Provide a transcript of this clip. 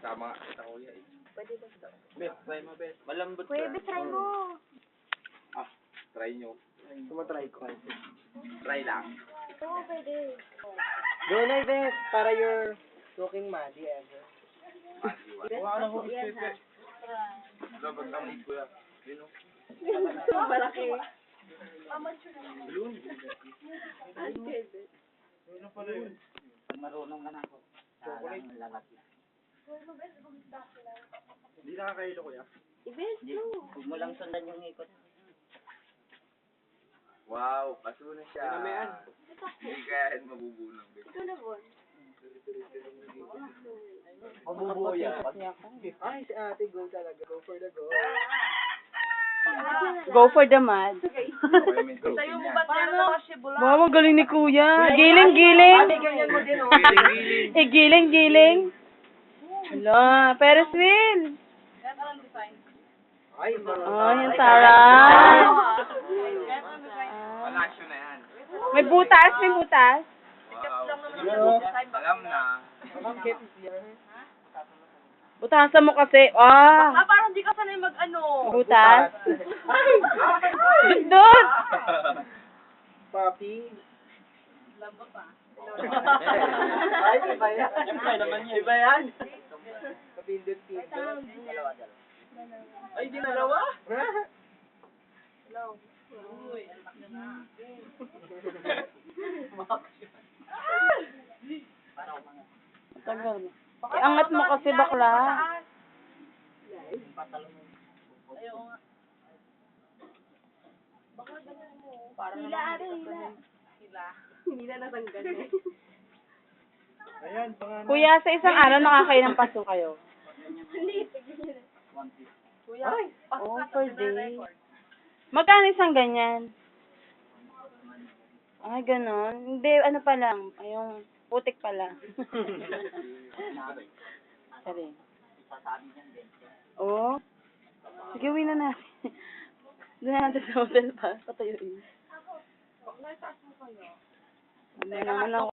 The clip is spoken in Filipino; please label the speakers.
Speaker 1: Tama sa kuya eh.
Speaker 2: Pwede ba ito?
Speaker 1: Bes, try mo, Bes. Malambot ka.
Speaker 2: Kuya, try mo.
Speaker 1: Ah, try nyo.
Speaker 3: Tumatry ko.
Speaker 1: Try lang.
Speaker 2: Oo, pwede.
Speaker 3: Go na, Beth. Para you're looking muddy ever.
Speaker 1: Wala na ko Pepe. Dapat kang kuya. Yun o.
Speaker 2: Malaki.
Speaker 1: Balloon.
Speaker 3: Ano pala yun?
Speaker 4: Marunong ka na ako.
Speaker 3: Chocolate.
Speaker 4: Lalaki.
Speaker 3: Hindi nakakailo, kuya.
Speaker 2: Ibes, no.
Speaker 4: Huwag mo lang sundan yung ikot.
Speaker 1: Wow, kaso na siya.
Speaker 3: Dinamihan.
Speaker 1: Hindi kaya mabubunang.
Speaker 2: Ito na, Bon.
Speaker 3: Mabubuo yan. Ay, si ate, go talaga. Go for the go.
Speaker 5: Go for the mud.
Speaker 2: Sa'yo mo ba tira kasi bula?
Speaker 5: Wow, ang galing ni Kuya. Giling, giling.
Speaker 3: Ate, ganyan mo din, oh.
Speaker 5: Giling, giling. Hala, Ferris wheel.
Speaker 3: Ay,
Speaker 5: Oh, yung taray.
Speaker 1: Palasyo na yan.
Speaker 5: May butas, may butas.
Speaker 1: Wow. Alam na.
Speaker 3: Bakit yan?
Speaker 5: Butasan mo kasi. Ah,
Speaker 2: Parang di ka sanay mag-ano.
Speaker 5: butas. Doon.
Speaker 3: Papi. Ay, iba yan.
Speaker 1: Siyempre naman yan.
Speaker 3: Iba yan. Kapindot-pindot.
Speaker 1: Ay, dinalawa?
Speaker 5: Tagal. Iangat mo kasi bakla.
Speaker 2: Hila, hila. Hila natanggal eh.
Speaker 3: Ayan, pangalan.
Speaker 5: Kuya, sa isang araw nakakailang paso kayo?
Speaker 2: Kuya,
Speaker 5: Oh, per day. Magkano isang ganyan? Ay, ganon. Hindi, ano pa lang. Ay, yung putik pala. Sorry. Oo. Sige, uwi na natin. Doon na natin sa hotel pa. Patuyuin. Ano naman ako.